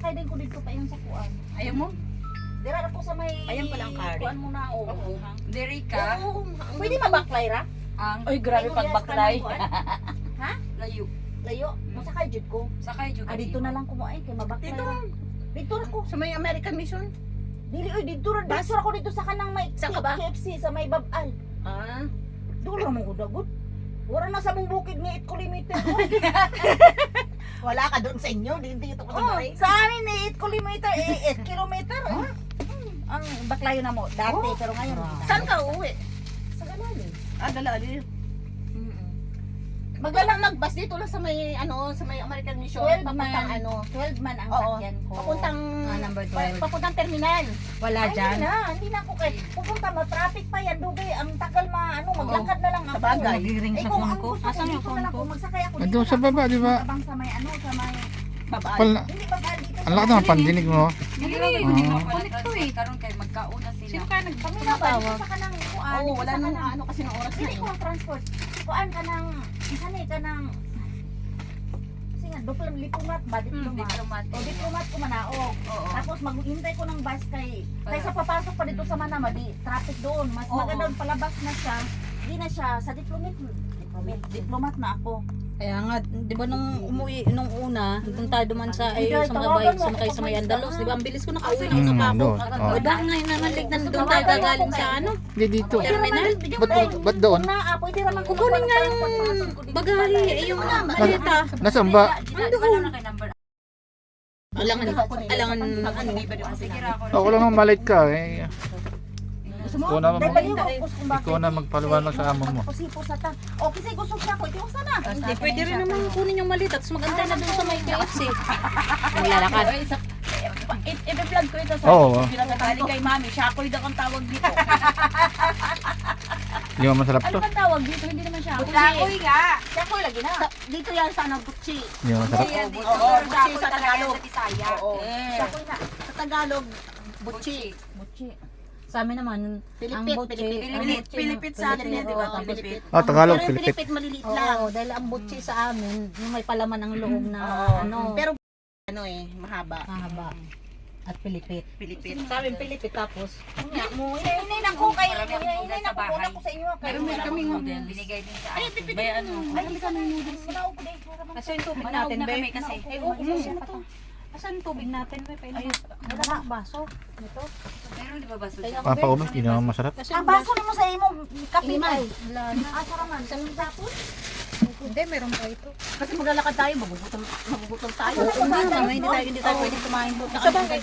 Masakay din ko dito pa yung sa kuan. Ayaw mo? Dira ako sa may... Ayan pala ang kari. Kuan mo na, oo. Oo. Diri ka. Pwede mabaklay ra? Ang Ay, grabe pagbaklay. Ha? layo. Layo. Masakay jud ko. Sakay jud. Dito na lang kumuay kay mabaklay Dito. ra. Dito ra ko. Sa may American Mission? Dili oy dito ra. Dito ra ko dito sa kanang may Saan ka ba? KFC sa may babal. Ah. Dulo ra mo udagod. Wala na sa mong bukid ni 8 kilometer. Wala ka doon sa inyo. Dito ko Oh, na sa amin ni 8 kilometer, 8 kilometer. Ang baklayo na mo dati pero ngayon. Saan ka uuwi? Sa Ganali. Ah, Dalali. Maglalang nagbas dito lang sa may sa may American Mission. 12 Papuntang man. 12 man ang Oo. sakyan ko. Papuntang number 12. papuntang terminal. Wala dyan. Hindi na ako kay pupunta ma-traffic pa yan. Dugay, ang tagal maglakad na lang ako. Sa bagay. Eh kung ang gusto ko, dito na lang ako, magsakay ako Ando sa baba, di ba? Abang sa may sa may... Babaan. Pala, Hindi ba dito? ang laki ng pandinig mo. Dili Oo. ko eh. Karon kay magkauna sila. Sino kaya Kami na ba? Dito sa kanang kuan. Oo, wala sa nang kanang- ano kasi ng oras na Hindi eh. ko ang transport. Kuan ka ng... Sani ka ng... Kasi nga, diplomat ba? Diplomat. Diplomat. O diplomat ko manaog. Oo. Tapos maghintay ko ng bus kaysa papasok pa dito sa Manama, di traffic doon. Mas Oo. maganda palabas na siya. Hindi na siya sa diplomat na ako. Kaya nga, di ba nung umuwi, nung una, nung tayo duman sa, sa mga bike, sumakay sa may Andalos, di ba, ang bilis ko nakauwi na sa Paco. doon. O dahil ngayon nanalig na doon tayo gagaling sa ano, Hindi dito. terminal. Ba't doon? Pwede naman Kukunin nga yung bagahe, eh, yung maleta. Nasaan ba? Ano na kay number? Alangan, ano, Sige ra ako. Ako lang naman malit ka. Eh. Gusto mo? Ikaw na, Dahil baliw ako kung bakit. ikaw na magpaliwanag sa amo mo. Pusipo sa ta. O kasi gusto siya ko, itiwag sana. hindi, pwede rin naman kunin yung maleta, tapos magantay na doon sa may KFC. Maglalakad. I-vlog ko ito sa Oo. pinagagaling kay Mami. Shakoy daw ang tawag dito. Hindi mo masarap Ano to. bang tawag dito? Hindi naman shakoy. Shakoy nga. Siya ko lagi na. Dito yan sa Butchi. Hindi mo masarap. Oo, Butchi sa Tagalog. Sa Bisaya. Oo. Siya ko na. Sa Tagalog, Butchi. Butchi. Sa amin naman, ang Pilipit, butche, Pilipit sa atin yan, di ba? Pilipit. Ah, Tagalog, Pero yung Pilipit. Pilipit maliliit lang. Oo, dahil ang butche sa amin, yung may palaman ng loob na, ano, Pero mahaba. mahaba. At Pilipit. Pilipit. Sa amin, Pilipit, tapos, Hinay na ko kayo. Hinay na ko una ko sa inyo. Pero may kaming Binigay din sa akin. Bay ano? Ay, kami noodles. Manaw ko din. kasi yung tubig Manawag natin, na be. kami kasi. Eh, oo, kasi na to. Asan yung tubig natin, be? Wala na, baso. Ito. Meron di ba baso? Kaya Papaubos, hindi naman masarap. Kasi Ang baso mo sa imo kape ay. Wala na. Saraman. Sa mga tapos. Hindi, meron pa ito. Kasi maglalakad tayo, magugutom tayo. Oo nga, hindi tayo pwede kumain doon. Sa bagay.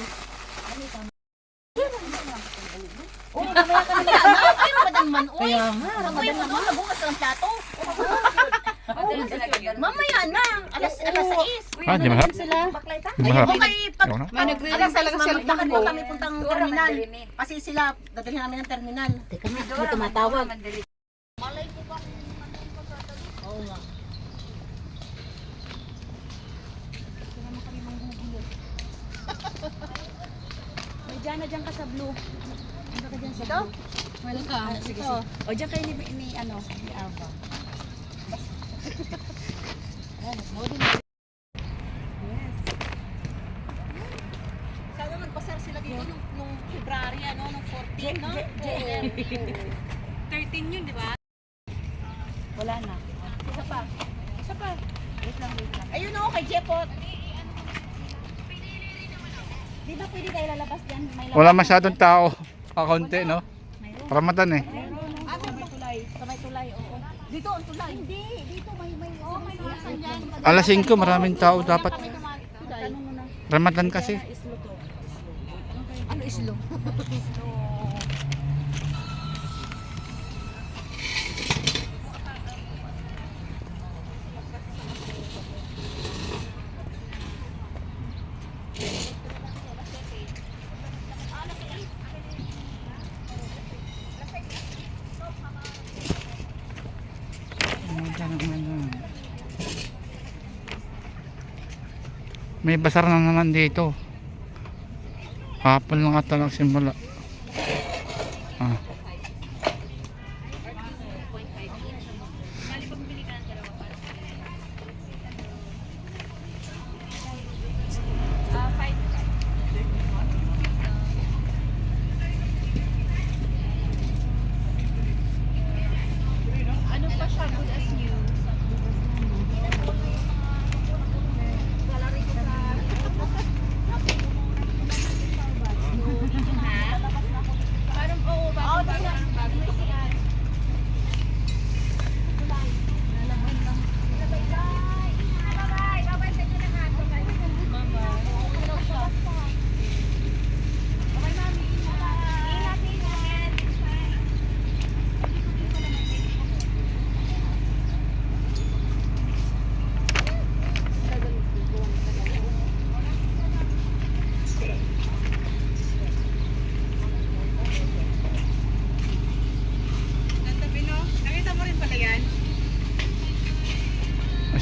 Oo, mamaya ka na yan. Ay, Ramadan man. Uy, Kaya nga, Ramadan naman. Nabukas ka ng plato. Madali sila ganyan. Mamaya na. Alas 6. Ah, di masarap? sila. Baklay ta. Di masarap? Okay, pag Ikaw na? May nagre-ring alas 6, talaga sa lakad ko. na kami puntang terminal. Kasi sila, dadalhin namin ng terminal. Teka nga, may tumatawag. Oo nga. May dyan na dyan ka sa blue. Ano ka dyan sa Ito? blue? Welcome. Sige, Ito. sige. O dyan kayo ni Ava. Sana nagpasar sila dito nung February, nung 14, no? 13 yun, di ba? Wala na. Isa pa. Isa pa. Wait lang. Ayun o, kay Jepot. Di ba pwede kayo lalabas dyan? May Wala masyadong tao. Kakunti, no? Ramatan eh. Ah, sa may tulay. Sa may tulay, oo. Dito, ang tulay. Hindi, dito may sinasabi dyan. Alas 5, maraming tao dapat. Tanong mo na. Ramatan kasi. Islo to. Ano islo? May basar na naman dito. Hapon lang ata nagsimula. Ah.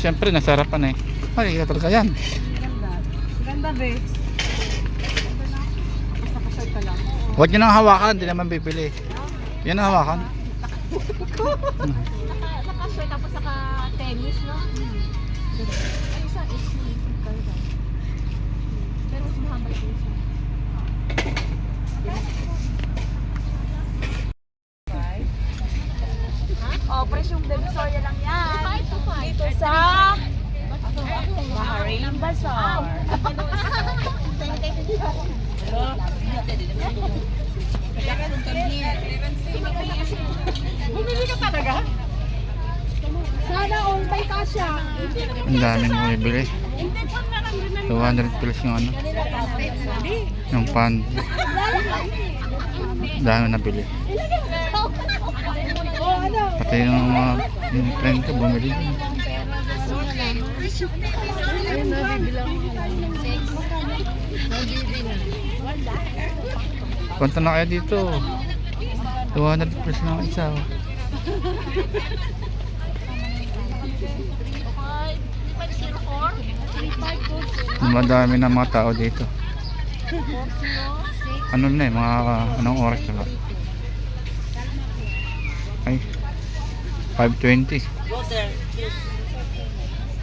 syempre nasarapan eh. Ay, kita talaga yan. Ganda, Bex. Basta ka-short ka lang. Huwag nyo nang hawakan, hindi naman bibili. Yan ang hawakan. Naka-short tapos naka-tennis, no? Ay, isa is ganda. Pero mas mahaba ito isa. Oh, presyong Divisoria lang yan. Dito sa Bahrain Bazaar. Bumili ka talaga? Sana all by kasha. Ang daming bumibili. 200 pesos yung ano. Yung pan. Dami nabili. Pati yung mga yung friend ko bumili din. Punta na kayo dito. 200 pesos na isa. Madami na mga tao dito. Ano na eh, mga anong oras na ba? Ay, 5:20.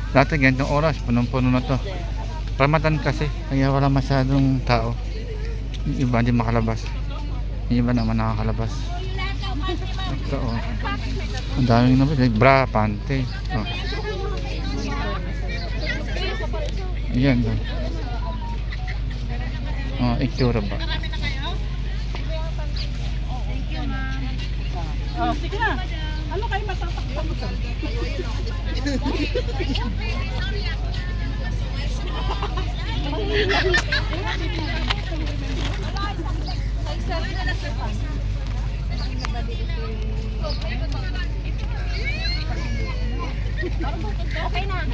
Dati ganitong oras, punong-puno na to. Ramadan kasi, kaya wala masyadong tao. Yung iba hindi makalabas. Yung iba naman nakakalabas. Ito oh. Ang daming nabili. Bra, pante. Oh. Ayan oh. Oh, itsura ba? Oh, sige na. Ano kayo matatakbo mo sa?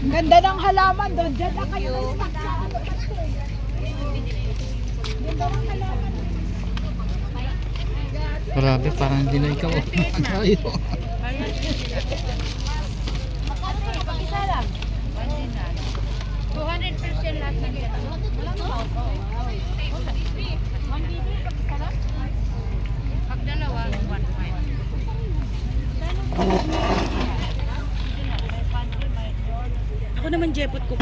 Ganda ng halaman doon. Diyan na kayo. Ganda ng halaman. Grabe, parang hindi na ikaw. Ayaw. Isa lang. 200% lahat ng ito. Pag dalawa, 1.5. Ako naman jepot ko.